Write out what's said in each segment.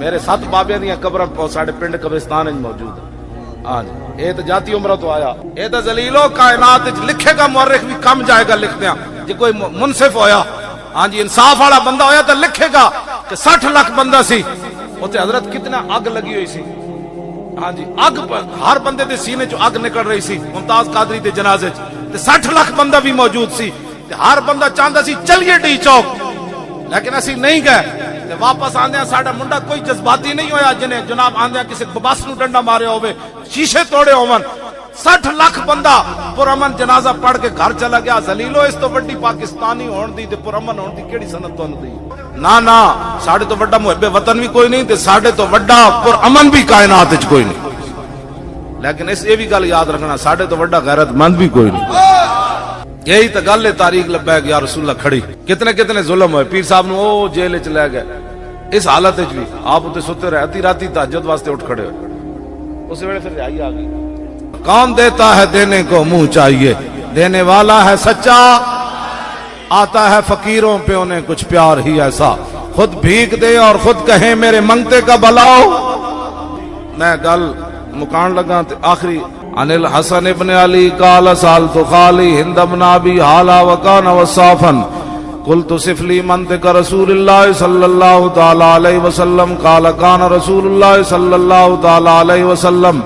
میرے 7 بابے دیا قبر ساڈے پنڈ قبرستان موجود ہے. ہاں جی یہ تو جاتی عمرہ تو آیا. یہ تو ذلیلو کائنات لکھے گا مورخ بھی کم جائے گا لکھ دیا جی کوئی منصف ہویا ہاں جی انصاف والا بندہ ہویا تو لکھے گا کہ 60 لاکھ بندہ سی اتنے حضرت کتنا اگ لگی ہوئی سی. ہاں جی اگ ہر بندے دے سینے چ اگ نکل رہی سی ممتاز قادری دے جنازے چ 60 لاکھ بندہ بھی موجود سی. ہر بندہ چاہتا سی چلیے ڈی چوک لیکن اسی نہیں گئے. واپس آندیا ساڈا منڈا کوئی جذباتی نہیں ہویا جنہیں جناب آندیا کسی بس نو ڈنڈا مارے ہوئے شیشے توڑے ہون. 60 لاکھ بندہ پرامن جنازہ پڑھ کے گھر چلا گیا. ذلیلو اس تو بڑی پاکستانی ہون دی تے پرامن ہون دی کیڑی سند تانوں دی؟ نا ساڈے تو بڑا محب وطن بھی کوئی نہیں تے ساڈے تو بڑا پرامن بھی کائنات وچ کوئی نہیں. لیکن اس یہ بھی گل یاد رکھنا ساڈے تو بڑا غیرت مند بھی کوئی نہیں. یہی تو گل ہے تاریخ لبیک یا رسول اللہ کھڑی. کتنے ظلم ہوئے. پیر صاحب نو او جیل وچ لے گئے اس حالت وچ بھی آپ تے ستے رہتی راتی تہجد واسطے اٹھ کھڑے ہوئے. اس ویلے پھر رہائی آ گئی. کون دیتا ہے دینے کو منہ چاہیے دینے والا ہے سچا آتا ہے فقیروں پہ انہیں کچھ پیار ہی ایسا خود بھیک دے اور خود کہیں میرے منگتے کا بلاؤ. میں گل مکان لگا آخری عن الحسن ابن علی قال سالت خالی ہند بن ابی حالا وکان وصافا قلت صف لي منطق رسول الله صلى الله تعالى عليه وسلم قال كان رسول الله صلى الله تعالى عليه وسلم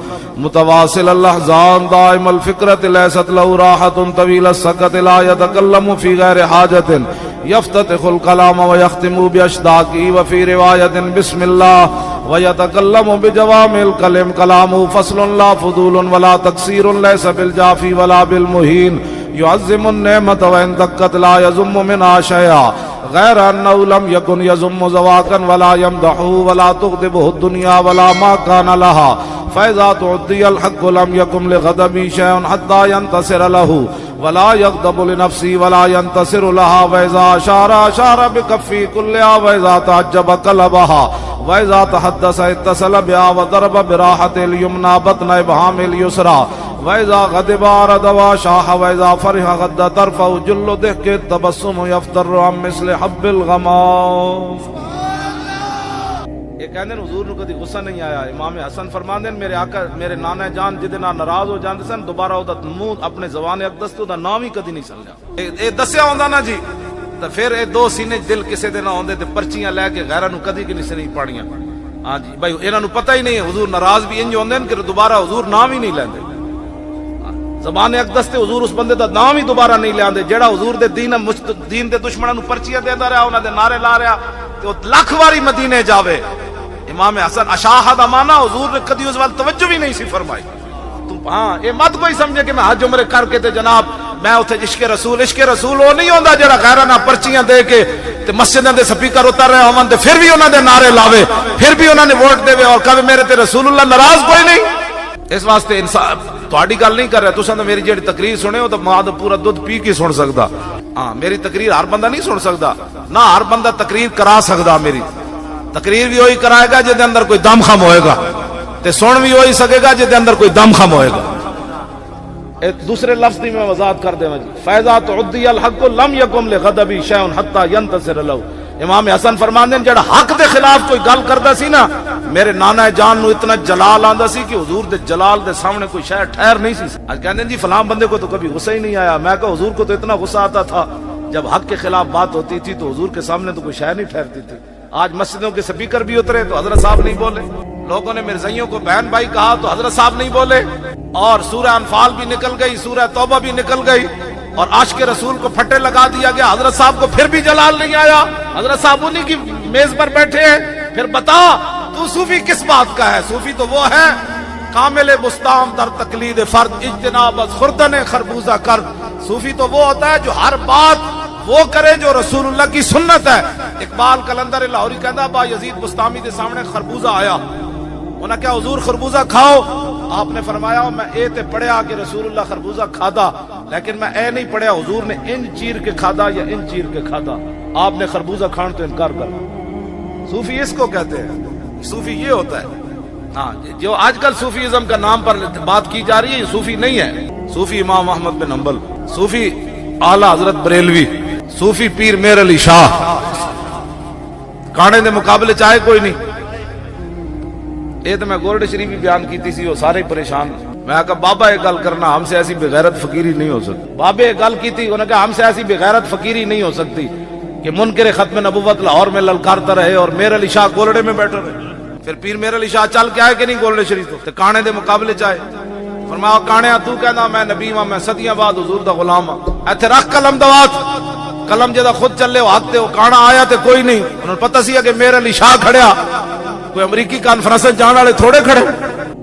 متواصل الاحزان دائم الفكرة ليست له راحة طويل السكت لا يتكلم في غير حاجة يفتتح الكلام ويختم بأشداقه وفي رواية بسم الله ويتكلم بجوامع الكلم كلامه فصل لا فضول ولا تقصير ليس بالجافي ولا بالمهين يعظم النعمة وإن دقت لا يزم منها شيئا غير أنه لم يكن يزم زواكا ولا يمدحه ولا تغضبه الدنيا ولا ما كان لها فإذا تعدي الحق لم يكن لغضبه شيء حتى ينتصر له ولا يغضب لنفسه ولا ينتصر لها وإذا أشار بكفه كلها وإذا تعجب قلبها وإذا تحدث اتصل بها وضرب براحة اليمنى بطن إبهام اليسرى وإذا غضب أراد وشاح وإذا فرح غض طرفه جل ضحك التبسم يفتر عن مثل حب الغمام. یہ کہندے حضور نو کدی غصہ نہیں آیا. امام حسن فرماندے میرے آقا میرے نانا جان جدے نال ناراض ہو جاندے سن دوبارہ او دا منہ اپنے زبان اقدس تو دا نام ہی کدی نہیں سمجھا. اے دسیا ہوندا نا جی تے پھر اے دو سینے دل کسے دے نہ ہوندے تے پرچیاں لے کے غیراں نو کدی کسے نہیں پڑھیاں. ہاں جی بھائی انہاں نو پتہ ہی نہیں ہے حضور ناراض بھی انج ہوندے کہ دوبارہ حضور نام ہی نہیں لیندے. زبان اقدس تے حضور اس بندے دا نام ہی دوبارہ نہیں لیندے جیڑا حضور دے دین دے دشمناں نو پرچیاں دیندا رہیا انہاں دے نعرے لا رہیا تے او لاکھ واری مدینے جاوے. امام حسن اشاہ دا مانا حضور نے کدی اس وال توجہ بھی نہیں سی فرمائی. تم ہاں یہ مت کوئی سمجھے کہ میں حج عمرے کر کے تے جناب میں اوتھے عشق رسول وہ نہیں ہوندا جڑا غیراں نال پرچیاں دے کے تے مسجداں دے سپیکر اتر رہے ہون تے پھر بھی انہاں دے نعرے لاوے پھر بھی انہاں نے ووٹ دے اور کہے میرے تے رسول اللہ ناراض کوئی نہیں. اس واسطے انسان تہاڈی گل نہیں کر رہا تساں تے میری جڑی تقریر سنے ہو تو ماں دا پورا دودھ پی کے سن سکدا. ہاں میری تقریر ہر بندہ نہیں سن سکدا نہ ہر بندہ تقریر کرا سکدا. میری تقریر بھی وہی کرائے گا جے دے اندر کوئی دم خم ہوئے گا تے سن بھی وہی سکے گا جے دے اندر کوئی دم خم ہوئے گا. ایک دوسرے لفظ دی میں وضاحت کر دے جی فیضا تعدی الحق لم یکم لغضبی شیء حتی ینتصر له. امام حسن فرماندے جڑا حق دے خلاف کوئی گل کردا سی نا میرے نانا جان نو اتنا جلال آندا سی کہ حضور دے جلال دے سامنے کوئی شے ٹھہر نہیں سی. آج کہندے جی فلاں بندے کو تو کبھی غصہ ہی نہیں آیا. میں کہا حضور کو تو اتنا غصہ آتا تھا جب حق کے خلاف بات ہوتی تھی تو حضور کے سامنے تو کوئی شے نہیں ٹھہرتی تھی. آج مسجدوں کے سپیکر بھی اترے تو حضرت صاحب نہیں بولے. لوگوں نے مرزائیوں کو بہن بھائی کہا تو حضرت صاحب نہیں بولے. اور سورہ انفال بھی نکل گئی سورہ توبہ بھی نکل گئی اور عاشق رسول کو پھٹے لگا دیا گیا. حضرت صاحب کو پھر بھی جلال نہیں آیا. حضرت صاحب انہی کی میز پر بیٹھے ہیں. پھر بتا تو صوفی کس بات کا ہے؟ صوفی تو وہ ہے کامل مستام در تقلید فرد اجتناب از خوردن خربوزہ کرد. صوفی تو وہ ہوتا ہے جو ہر بات وہ کرے جو رسول اللہ کی سنت ہے. اقبال کلندر لاہوری کہندا با یزید بستامی دے سامنے خربوزہ آیا. انہاں کیا حضور خربوزہ کھاؤ؟ آپ نے فرمایا میں اے تے پڑھیا کہ رسول اللہ خربوزہ کھادا لیکن میں اے نہیں پڑھیا حضور نے ان چیر کے کھادا یا ان چیر کے کھادا. آپ نے خربوزہ کھان تو انکار کر. صوفی اس کو کہتے ہیں. صوفی یہ ہوتا ہے. ہاں جو آج کل صوفیزم کا نام پر بات کی جا رہی ہے یہ صوفی نہیں ہے. صوفی امام احمد بن حنبل, صوفی اعلی حضرت بریلوی, صوفی پیر میر علی شاہ, کانے دے مقابلے چاہے کوئی نہیں. یہ تو میں گولڈ شریف بھی بیان کی تھی، وہ سارے پریشان۔ میں کہا بابا یہ گل کرنا، ہم سے ایسی بغیرت فقیری نہیں ہو سکتی۔ بابا یہ گل کی تھی، انہوں نے کہا ہم سے ایسی بغیرت فقیری نہیں ہو سکتی کہ منکر ختم نبوت لاہور میں للکارتا رہے اور میر علی شاہ گولڑے میں بیٹھے رہے۔ پھر پیر میر علی شاہ چل کے آئے کہ نہیں گولڈ شریف تو کانے دے مقابلے چاہے فرمایا کانیا تو کہنا میں نبی ہاں، میں صدیاں بعد حضور دا غلام ہاں، ایتھے رکھ قلم دوات قلم جدا خود چلے وہ ہاتھ تے وہ کانا آیا تے کوئی نہیں۔ انہوں نے پتہ سی کہ میر علی شاہ کھڑیا، کوئی امریکی کانفرنس جان والے تھوڑے کھڑے۔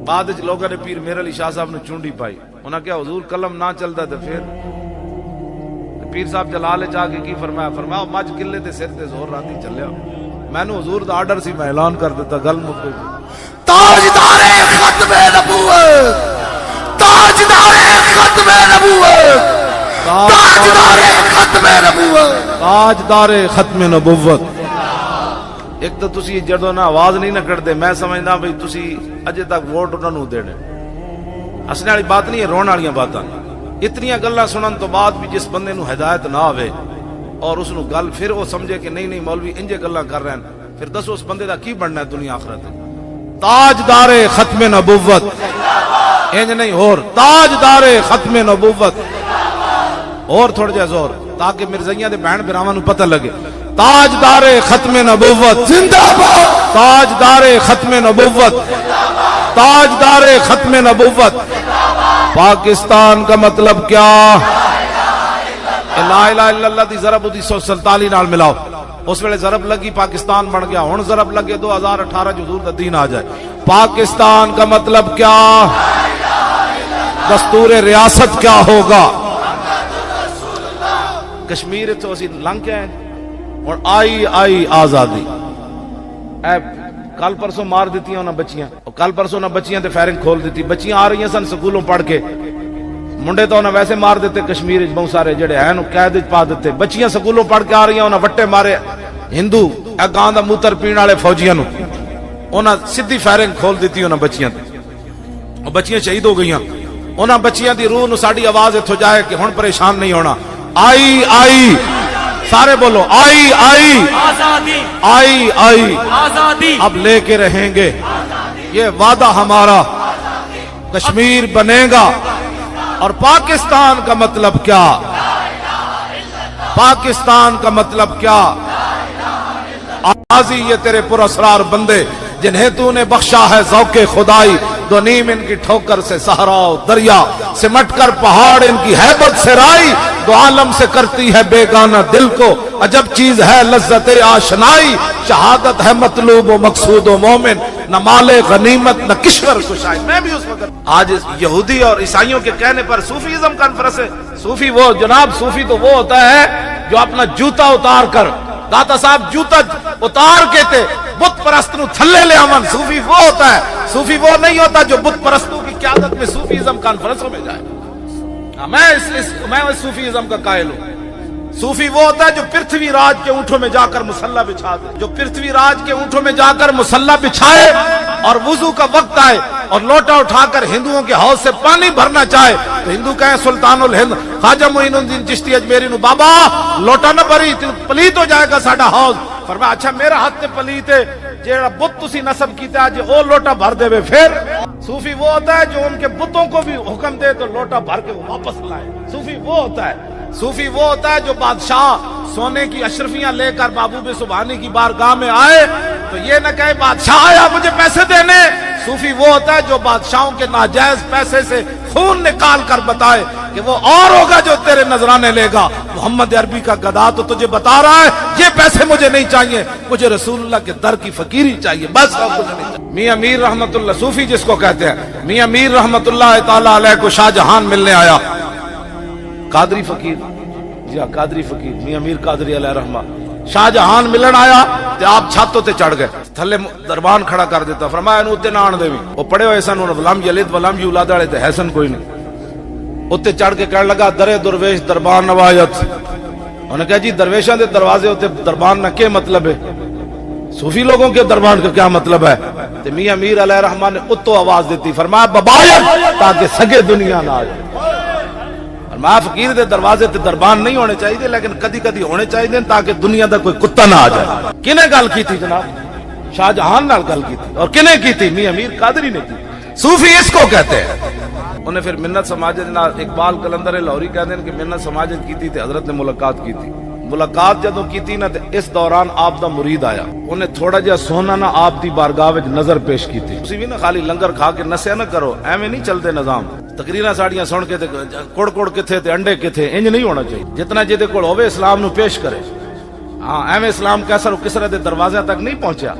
بعد وچ لوگوں نے پیر میر علی شاہ صاحب نے چونڈی پائی، انہاں کہا حضور قلم نہ چلدا تے پھر پیر صاحب جلال چاہ کے کی فرمایا، فرمایا مجھ کلے تے سر تے زور راتی چلیا، میں نے حضور دا آرڈر سی، میں اعلان کر دیتا گل مک گئی۔ تاجدار ختم نبوت، تاجدار ختم نبوت، تاجدار ختم نبوت، تاجدار ختم نبوت۔ ایک تو تسی جدوں نہ آواز نہیں نہ کردے، میں سمجھدا بھئی تسی اجے تک ووٹ انہاں نوں دینے۔ ہسنے والی بات نہیں ہے، رون والیاں باتاں۔ اتنی گلاں سنن تو بعد بھی جس بندے نو ہدایت نہ آوے اور اس نو گل پھر وہ سمجھے کہ نہیں نہیں مولوی انجے گلاں کر رہے ہیں، پھر دسو اس بندے دا کی بننا ہے دنیا آخرت۔ تاجدار ختم نبوت انج نہیں، اور تاجدار ختم نبوت، اور تھوڑا جہا زور تاکہ مرزائیاں دے بہن براواں نو پتہ لگے۔ تاجدار ختم نبوت زندہ باد، تاجدار ختم نبوت، تاجدار ختم نبوت۔ پاکستان کا مطلب کیا؟ لا الہ الا اللہ دی ضرب 1947 نال ملاؤ، اس ویلے ضرب لگی پاکستان بن گیا، ہن ضرب لگے 2018 جو حضور دا دین آ جائے۔ پاکستان کا مطلب کیا؟ دستور ریاست کیا ہوگا؟ کشمیر تو اسی لنگ کے ہیں اور آئی آزادی۔ اے کل پرسوں مار دیتی ہیں بچیاں، اور کل پرسوں نہ بچیاں تے فائرنگ کھول دیتی، بچیاں آ رہی ہیں سن سکولوں پڑھ کے، منڈے تو انہیں ویسے مار دیتے کشمیر بہت سارے جڑے ہیں قید پا دیتے، بچیاں سکولوں پڑھ کے آ رہی ہیں، انہیں وٹے مارے ہندو گاں دا موتر پین والے فوجیاں نو، انہیں سیدھی فائرنگ کھول دیتی انہیں بچیاں تے، اور بچیاں شہید ہو گئیاں۔ انہیں بچیاں دی روح نو ساڈی آواز اتھوں جائے کہ ہن پریشان نہیں ہونا۔ آئی سارے بولو آئی آزادی، آئی آزادی، اب لے کے رہیں گے، یہ وعدہ ہمارا، کشمیر بنے گا۔ اور پاکستان کا مطلب کیا؟ پاکستان کا مطلب کیا؟ آزی یہ تیرے پراسرار بندے جنہیں تو نے بخشا ہے ذوق خدائی، دو نیم ان کی ٹھوکر سے صحرا و دریا، سمٹ کر پہاڑ ان کی ہیبت سے رائی، دو عالم سے کرتی ہے بیگانہ دل کو، عجب چیز ہے لذت آشنائی، شہادت ہے مطلوب و مقصود و مومن، نہ مال غنیمت نہ کشور کشائی۔ میں بھی اس وقت آج یہودی اور عیسائیوں کے کہنے پر صوفیزم کانفرنس ہے، صوفی وہ جناب، صوفی تو وہ ہوتا ہے جو اپنا جوتا اتار کر، داتا صاحب جوتا اتار کے تے بت پرست نو تھلے لے آمن، صوفی وہ ہوتا ہے۔ صوفی وہ نہیں ہوتا جو بت پرستوں کی قیادت میں صوفیزم کانفرنسوں میں جائے۔ میں اس صوفیزم کا قائل ہوں۔ صوفی وہ ہوتا ہے جو پرتھوی راج کے اونٹوں میں جا کر مصلی بچھا دے، جو پرتھوی راج کے اونٹوں میں جا کر مصلی بچھائے اور وضو کا وقت آئے اور لوٹا اٹھا کر ہندوؤں کے حوض سے پانی بھرنا چاہے تو ہندو کہیں سلطان الہند خواجہ معین الدین چشتی اجمیری نو، بابا لوٹا نہ بھری پلیت ہو جائے گا ساڈا حوض۔ فرمایا اچھا میرا ہاتھ تے پلیت ہے، جیڑا بت تسی نصب کیتا ہے او لوٹا بھر دے وے۔ پھر صوفی وہ ہوتا ہے جو ان کے بتوں کو بھی حکم دے تو لوٹا بھر کے وہ واپس لائے۔ صوفی وہ ہوتا ہے، صوفی وہ ہوتا ہے جو بادشاہ سونے کی اشرفیاں لے کر محبوب سبحانی کی بارگاہ میں آئے تو یہ نہ کہے بادشاہ آیا مجھے پیسے دینے۔ صوفی وہ ہوتا ہے جو بادشاہوں کے ناجائز پیسے سے خون نکال کر بتائے کہ وہ اور ہوگا جو تیرے نذرانے لے گا۔ محمد عربی کا گدا تو تجھے بتا رہا ہے یہ پیسے مجھے نہیں چاہیے، مجھے رسول اللہ کے در کی فقیری چاہیے، بس اور کچھ نہیں چاہیے۔ میاں میر رحمت اللہ صوفی جس کو کہتے ہیں، میاں میر رحمت اللہ تعالی علیہ کو شاہ جہان ملنے آیا، قادری فقیر، جی ہاں قادری فقیر میاں میر قادری علیہ رحمہ، شاہ جہان ملن آیا تے آپ چھاتوں تے چڑھ گئے، تھلے دربان کھڑا کر دیتا، فرمایا انہوں تے نہ آن دے، وہ پڑے ہوئے سن، انہوں ولم یلد ولم یولد والے تے حسن کوئی نہیں، اتنے چڑھ کے کہنے لگا درے درویش دربان نوایت۔ انہوں نے کہا جی درویشاں دے دروازے ہوتے دربان نہ کیا مطلب ہے، صوفی لوگوں کے دربان کا کیا مطلب ہے؟ تو میاں میر علیہ رحمان نے اتو آواز دیتی، فرمایا ببایت تاکہ سگے دنیا نہ آ جائے۔ فرمایا فقیر دے دروازے تے دربان نہیں ہونے چاہیے لیکن کدی کدی ہونے چاہیے تاکہ دنیا دا کوئی کتا نہ آ جائے۔ کنے گل کی تھی جناب؟ شاہ جہان نال گل کی تھی، اور کنے کی تھی؟ میاں میر قادری نے کی۔ صوفی اس کو کہتے ہیں۔ انہیں پھر منت سماجت نال اقبال قلندر لاہوری کہتے ہیں کہ منت سماجت کی تھی تے حضرت نے ملاقات کی تھی۔ ملاقات جدوں کی تھی نا تے اس دوران آپ دا مرید آیا، انہیں تھوڑا جہا سونا نا آپ دی بارگاہ وچ نظر پیش کی تھی۔ تسی بھی نا خالی لنگر کھا کے نسیا نہ کرو، ایویں نہیں چلتے نظام۔ تقریراں ساڑیاں سن کے تے کڑ کڑ کتھے تے انڈے کتھے، انج نہیں ہونا چاہیے۔ جتنا جے دے کول ہوے اسلام نو پیش کرے۔ ہاں ایویں اسلام کیسر کسرے دے دروازے تک نہیں پہنچیا۔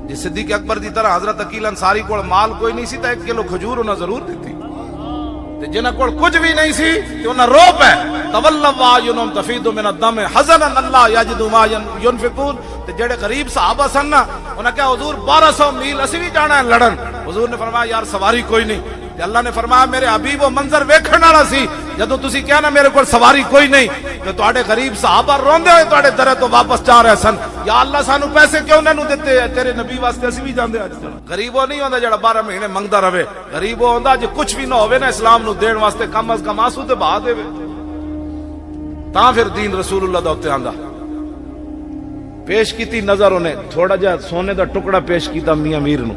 جی صدیق اکبر دی طرح حضرت عقیل انصاری کول مال کوئی نہیں سی تے 1 کلو کھجور انہاں ضرور دتی، تے جنہاں کول کچھ بھی نہیں سی تے انہاں رو پے تولوا واعینہم تفیض من الدم حزنا اللہ یجدوا ما ينفقون۔ تے جڑے غریب صحابہ سن نا انہاں کہا حضور 1200 میل اسی بھی جانا ہے لڑن۔ حضور نے فرمایا یار سواری کوئی نہیں، تے اللہ نے فرمایا میرے حبیب وہ منظر ویکھن والا سی جدوں تسی کہنا میرے کول سواری کوئی نہیں، تے تواڈے غریب صحابہ روندے ہوئے تواڈے درے تو واپس جا رہے سن، یا اللہ سانو پیسے کیوں نہ دتے، تیرے نبی واسطے اسی بھی جاندے اج۔ غریب وہ نہیں ہوندا جڑا 12 مہینے منگدا رہے، غریب وہ ہوندا جے کچھ بھی نہ ہوے نا اسلام نو دین واسطے کم از کم آنسو تے بہا دے، تاں پھر دین رسول اللہ دا اوتے آندا۔ پیش کیتی نظر انہیں تھوڑا جہا سونے دا ٹکڑا پیش کیتا میاں میر نو،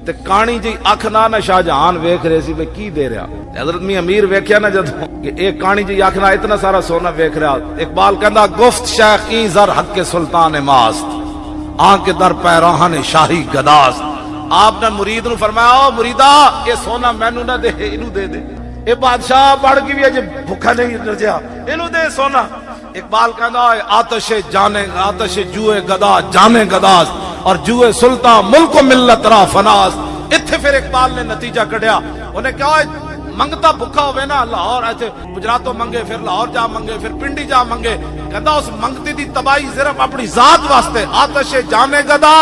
تے کانی جی اکھ نہ شاہ جہان ویکھ رہے سی بھئی کی دے رہا۔ حضرت میاں میر ویکھیا نا جدوں کہ ایک کانی جی اکھ نہ اتنا سارا سونا ویکھ رہا، اقبال کہندا گفت شیخ این زر حق کے سلطان ماست آنکھ در پیراہن شاہی گداست۔ آپ نے مرید نو فرمایا او مریدا اے سونا مینوں نہ دے، اینو دے دے، اے بادشاہ بڑھ کے بھی اج بھوکا نہیں رجیا، اینو دے سونا۔ اقبال کہندا آتش جانے آتش جوئے گدا جانے گداست اور جوئے سلطان ملک و ملت را فناست۔ اتھے پھر اقبال نے نتیجہ کڈیا، انہیں کہا منگتا بھکا ہوئے نا لاہور ایسے گجراتوں منگے، پھر لاہور جا منگے، پھر پنڈی جا منگے، کہندا اس منگتی دی تباہی صرف اپنی ذات واسطے۔ آتش جانے گدا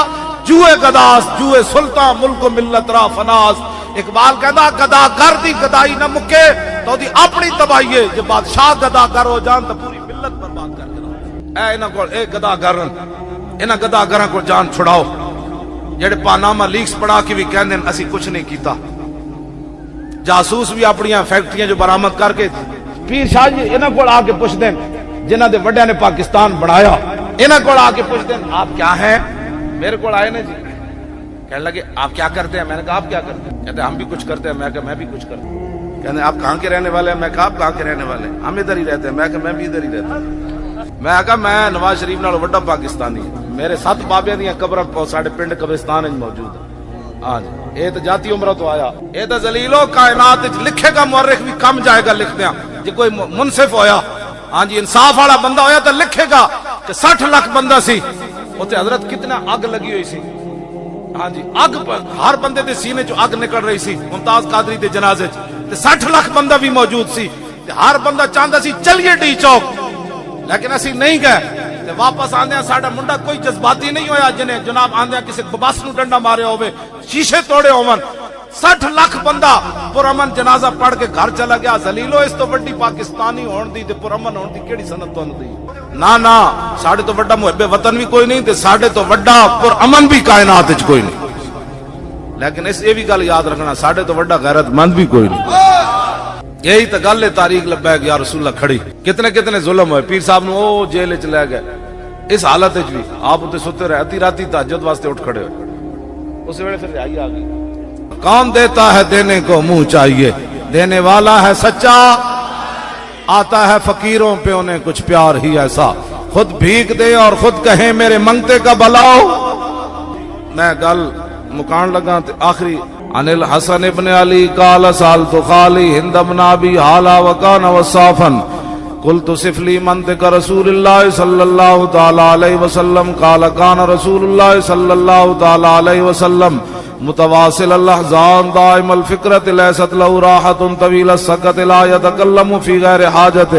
جوئے گداست جوئے سلطان ملک و ملت را فناست۔ اقبال کہندا گدا گر دی گدائی نہ مکے تو دی اپنی تباہی ہے، جب بادشاہ گدا گر ہو جان تو پوری ملت برباد کر کے اے انہاں کول اے گدا گرن، انہاں گدا گراں کو جان چھڑاؤ جڑے پاناما لیکس پڑھا کے بھی کہندے اسی کچھ نہیں کیتا۔ جاسوس بھی اپنی فیکٹریاں جو برآمد کر کے پیر شاہ جی انہاں کول آ کے پوچھ دین جنہاں دے وڈیاں نے پاکستان بنایا، انہاں کول آ کے پوچھ دین آپ کیا ہیں؟ میرے کول آئے نا جی کہنے لگے آپ کیا کرتے ہیں؟ میں نے کہا آپ کیا کرتے ہیں؟ کہتے ہیں ہم بھی کچھ کرتے ہیں۔ میں کہا میں بھی کچھ کرتا ہوں۔ کہتے ہیں آپ کہاں کے رہنے والے ہیں؟ میں کہا آپ کہاں کے رہنے والے ہیں؟ ہم ادھر ہی رہتے ہیں۔ میں کہا میں بھی ادھر ہی رہتا ہوں۔ میں کہا میں نواز شریف نال وڈا پاکستانی ہوں، میرے 7 بابیاں دیاں قبراں ساڈے پنڈ قبرستان وچ موجود ہیں۔ ہاں جی اے تے جاتی عمرہ تو آیا، اے تے ذلیلو کائنات وچ لکھے گا مورخ بھی کم جائے گا لکھدیاں، جے کوئی منصف ہویا ہاں جی انصاف والا بندہ ہویا تو لکھے گا کہ 60 لاکھ بندہ سی اوتے حضرت کتنا اگ لگی ہوئی سی۔ ہاں جی اگ ہر بندے دے سینے چوں اگ نکل رہی سی ممتاز قادری دے جنازے چ، تے 60 لاکھ بندہ بھی موجود سی، تے ہر بندہ چاہندا سی چلیے ڈی چوک، لیکن اسی نہیں گئے۔ تے واپس آندے ساڈا منڈا کوئی جذباتی نہیں ہویا جنہیں جناب آندے کسی بس نو ڈنڈا مارے ہوئے، شیشے توڑے ہون، 60 لاکھ بندہ پرامن جنازہ پڑھ کے گھر چلا گیا۔ ذلیلو اس تو بڑی پاکستانی ہون دی تے پرامن ہون دی کیڑی سند تانوں دی؟ نا ساڈے تو بڑا محب وطن بھی کوئی نہیں تے ساڈے تو بڑا پرامن بھی کائنات وچ کوئی نہیں، لیکن اس یہ بھی گل یاد رکھنا ساڈے تو بڑا غیرت مند بھی کوئی نہیں۔ یہی تو گل ہے تاریخ لبیک یا رسول اللہ کھڑی، کتنے ظلم ہوئے، پیر صاحب نو او جیل وچ لے گئے، اس حالت وچ بھی آپ تے ستے رہے، ادھی راتی تہجد واسطے اٹھ کھڑے ہوئے، اس ویلے پھر رہائی آ گئی۔ کون دیتا ہے دینے کو منہ چاہیے، دینے والا ہے سچا، آتا ہے فقیروں پہ انہیں کچھ پیار ہی ایسا، خود بھیک دے اور خود کہیں میرے منگتے کا بلاؤ۔ میں گل مکان لگا آخری عن الحسن ابن علی قال سالت خالی ہند بن ابی حالا وکان وصافا قلت صف لی منطق رسول اللہ صلی اللہ تعالی علیہ وسلم قال کان رسول اللہ صلی اللہ تعالی علیہ وسلم متواصل الاحزان دائم الفکرت لیست له راحت طویل السکت لا يتکلم فی غیر حاجت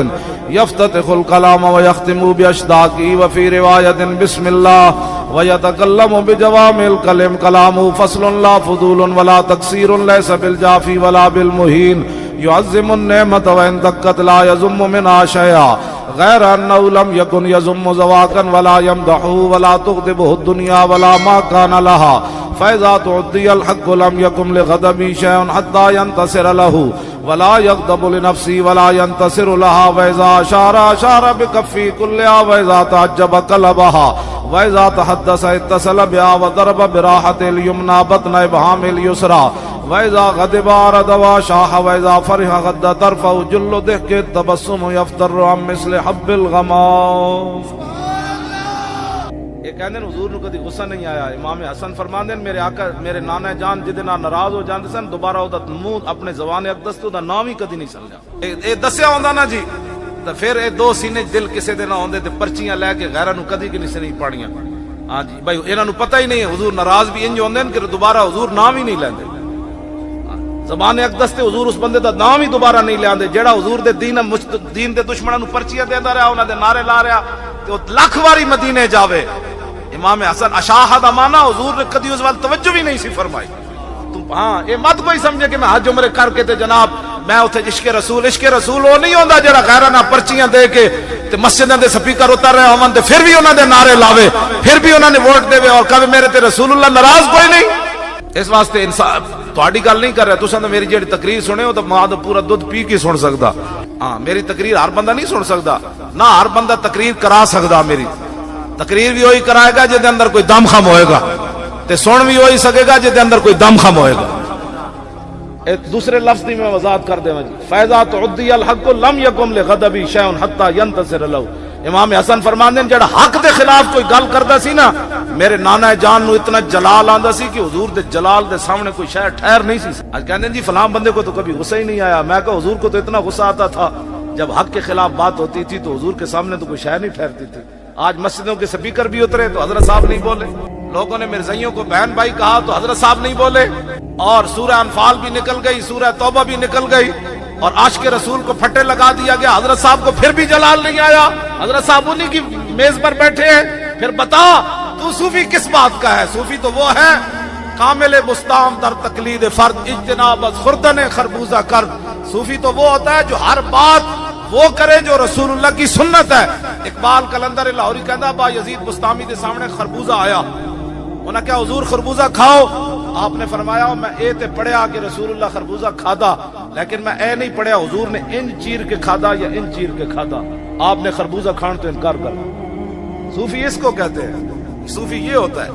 یفتتح الکلام ویختم باشداقی وفی روایت بسم اللہ ویتکلم بجوامع الکلم کلامہ فصل لا فضول ولا تقصیر لیس بالجافی ولا بالمہین يعظم النعمت وان دقت لا يذم منها شيئا غیر انه لم يكن يذم زواقا ولا يمدح ولا تغضبه الدنيا ولا ما كان لها فإذا تعطي الحق لم يكن لغضب شيء حتى ينتصر له ولا يغضب لنفسه ولا ينتصر لها وإذا أشار بكفه كلها وإذا تعجب قلبها وَإِذَا تَحَدَّثَ اتصل بها وضرب براحة اليمنى بطن إبهام اليسرى وَإِذَا غَضِبَ أَعْرَضَ وَشَاحَ وَإِذَا فَرِحَ غَضَّ طَرْفَهُ جُلُّ ضِحْكِ التَّبَسُّمُ يَفْتَرُّ عَن مِثْلِ حَبِّ الْغَمَامِ. یہ کہندے نے حضور نو کدی غصہ نہیں آیا. امام حسن فرماندے نے میرے آقا میرے نانا جان جدے نال ناراض ہو جاندے سن دوبارہ او دا منہ اپنے زبان اقدس تو دا نام ہی کدی نہیں سمجھا. اے دسیا ہوندا نا جی تے پھر اے دو سینے دل کسے دے نہ ہوندے تے پرچیاں لے کے غیراں نو کدی کسے نہیں پڑھیاں. ہاں جی بھائی انہاں نو پتہ ہی نہیں ہے حضور ناراض بھی انج ہوندے نے کہ دوبارہ حضور نام ہی نہیں لیندے. زبان اقدس تے حضور اس بندے دا نام ہی دوبارہ نہیں لیندے جیڑا حضور دے دین دے دشمناں نو پرچیاں دیندا رہیا انہاں دے نعرے لا رہیا تے او لاکھ واری مدینے جاوے. امام حسن اشاہد امانہ حضور نے کدی اس وقت توجہ بھی نہیں سی فرمائی. ہاں یہ مت کوئی سمجھے کہ میں حج عمرے کر کے تے جناب میں اتنے عشق رسول وہ نہیں ہوندا جڑا غیراں نال پرچیاں دے کے تے مسجداں دے سپیکر اتر رہے ہون تے پھر بھی انہاں دے نعرے لاوے پھر بھی انہاں نے ووٹ دے اور کہے میرے تے رسول اللہ ناراض کوئی نہیں. اس واسطے انصاف تہاڈی گل نہیں کر رہا تساں تے میری جڑی تقریر سنے ہو تے ماں دا پورا دودھ پی کے سن سکدا. ہاں میری تقریر ہر بندہ نہیں سن سکدا نہ ہر بندہ تقریر کرا سکدا. میری تقریر بھی وہی کرائے گا جے دے اندر کوئی دم خم ہوئے گا تے سن بھی وہی سکے گا جے دے اندر کوئی دم خم ہوئے گا. ایک دوسرے لفظ دی میں وضاحت کر دے جی فیضا تعدی الحق لم یکم لغضبی شیء حتی ینتصر له. امام حسن فرماندے ہیں جڑا حق دے خلاف کوئی گل کردا سی نا میرے نانا جان نو اتنا جلال آندا سی کہ حضور دے جلال دے سامنے کوئی شے ٹھہر نہیں سی. آج کہندے جی فلاں بندے کو تو کبھی غصہ ہی نہیں آیا. میں کہا حضور کو تو اتنا غصہ آتا تھا جب حق کے خلاف بات ہوتی تھی تو حضور کے سامنے تو کوئی شے نہیں ٹھہرتی تھی. آج مسجدوں کے سپیکر بھی اترے تو حضرت صاحب نہیں بولے. لوگوں نے مرزائیوں کو بہن بھائی کہا تو حضرت صاحب نہیں بولے. اور سورہ انفال بھی نکل گئی سورہ توبہ بھی نکل گئی اور عاشق رسول کو پھٹے لگا دیا گیا. حضرت صاحب کو پھر بھی جلال نہیں آیا. حضرت صاحب انہی کی میز پر بیٹھے ہیں. پھر بتا تو صوفی کس بات کا ہے؟ صوفی تو وہ ہے کامل مستام در تقلید فرد اجتناب از خوردن خربوزہ کرد. صوفی تو وہ ہوتا ہے جو ہر بات وہ کرے جو رسول اللہ کی سنت ہے. اقبال کلندر لاہوری کہندا با یزید بستامی دے سامنے خربوزہ آیا انہاں کہا حضور خربوزہ کھاؤ. آپ نے فرمایا میں اے تے پڑھیا کہ رسول اللہ خربوزہ کھادا لیکن میں اے نہیں پڑھیا حضور نے ان چیر کے کھادا یا ان چیر کے کھادا. آپ نے خربوزہ کھان تو انکار کر. صوفی اس کو کہتے ہیں. صوفی یہ ہوتا ہے.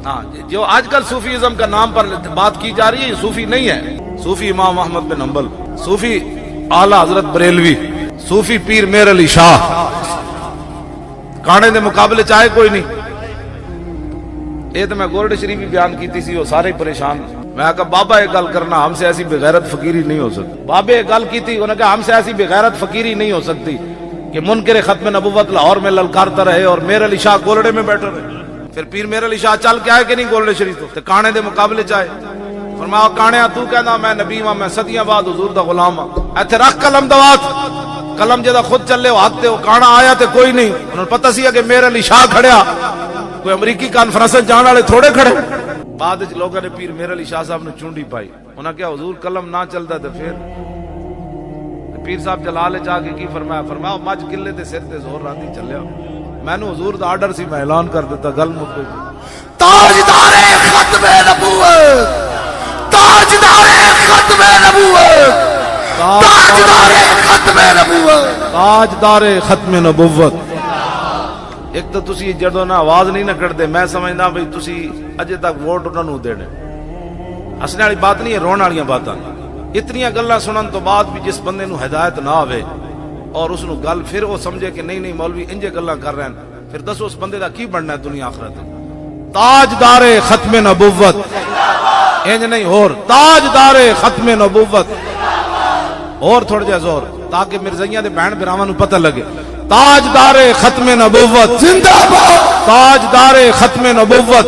ہاں جو آج کل صوفیزم کا نام پر بات کی جا رہی ہے یہ صوفی نہیں ہے. صوفی امام احمد بن حنبل صوفی اعلیٰ حضرت بریلوی صوفی پیر میر علی شاہ کانے دے مقابلے چاہے کوئی نہیں. یہ تو میں گولڈ شریف بھی بیان کیتی سی وہ سارے پریشان. میں کہا بابا یہ گل کرنا ہم سے ایسی بغیرت فقیری نہیں ہو سکتی. بابے یہ گل کی تھی انہوں نے کہا ہم سے ایسی بغیرت فقیری نہیں ہو سکتی کہ منکر ختم نبوت لاہور میں للکارتا رہے اور میر علی شاہ گولڈے میں بیٹھے رہے. پھر پیر میر علی شاہ چل کے آئے کہ نہیں گولڈ شریف تو کانے دے مقابلے چاہے. فرمایا کانیا تو کہنا میں نبی ہاں میں صدیاں بعد حضور دا غلام ہاں. ایتھے رکھ قلم دوات قلم جدا خود چلے وہ ہاتھ تے وہ کانا آیا تے کوئی نہیں. انہوں نے پتہ سی کہ میر علی شاہ کھڑیا کوئی امریکی کانفرنس جان والے تھوڑے کھڑے. بعد لوگوں نے پیر میر علی شاہ صاحب نے چونڈی پائی. انہاں کیا حضور قلم نہ چلتا تو پھر پیر صاحب جلال چاہ کے کی فرمایا فرمایا مجھ قلے تے سر تے زور راندی چلیا. میں نے حضور دا آرڈر سی میں اعلان کر دیتا گل مک گئی. تاجدار ختم نبوت تاجدار ختم نبوت تاجدار ختم نبوت تاجدار ختم نبوت. ایک تو تسی جدوں نہ آواز نہیں نہ کردے میں سمجھدا بھئی تسی اجے تک ووٹ انہاں نوں دینے. ہسنے والی بات نہیں ہے رون والیاں باتاں. اتنیاں گلاں سنن تو بعد بھی جس بندے نوں ہدایت نہ آوے اور اس نوں گل پھر وہ سمجھے کہ نہیں مولوی انجے گلاں کر رہے ہیں پھر دسو اس بندے دا کی بننا ہے دنیا آخرت. تاجدار ختم نبوت انج نہیں اور تاجدار ختم نبوت اور تھوڑا جہا زور تاکہ مرزائیاں دے بہن براواں نوں پتہ لگے. تاجدار ختم نبوت زندہ باد. تاجدار ختم نبوت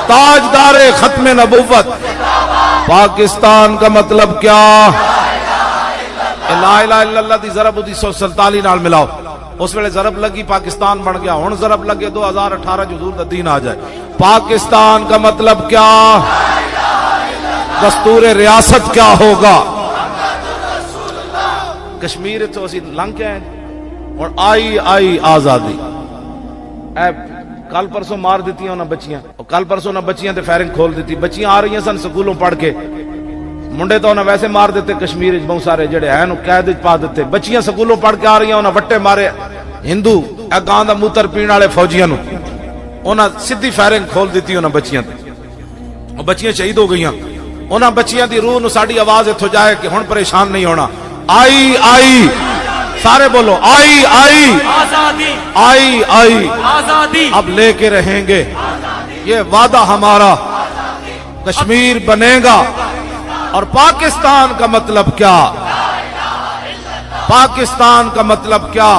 تاجدار ختم نبوت. پاکستان کا مطلب کیا؟ لا الہ الا اللہ دی ضرب 1947 نال ملاؤ. اس ویلے ضرب لگی پاکستان بن گیا. ہن ضرب لگے 2018 جو حضور دا دین آ جائے. پاکستان کا مطلب کیا؟ دستور ریاست کیا ہوگا؟ کشمیر تو اسی لنگ کے ہیں اور آئی آزادی. کل پرسوں مار دیتی ہیں انہاں بچیاں اور کل پرسوں انہاں بچیاں تے فائرنگ کھول دیتی. بچیاں آ رہی ہیں سن سکولوں پڑھ کے. منڈے تو انہاں ویسے مار دیتے کشمیر بہت سارے جڑے ہیں قید پا دیتے. بچیاں سکولوں پڑھ کے آ رہی ہیں انہاں وٹے مارے ہندو گاں دا موتر پین والے فوجیاں نو انہاں سیدھی فائرنگ کھول دیتی انہاں بچیاں تے، اور بچیاں شہید ہو گئیاں. انہاں بچیاں دی روح نو ساڈی آواز اتھو جائے کہ ہن پریشان نہیں ہونا. آئی آئی سارے بولو آئی آئی آزادی آئی آئی آزادی اب لے کے رہیں گے یہ وعدہ ہمارا. کشمیر بنے گا اور پاکستان کا مطلب کیا؟ پاکستان کا مطلب کیا؟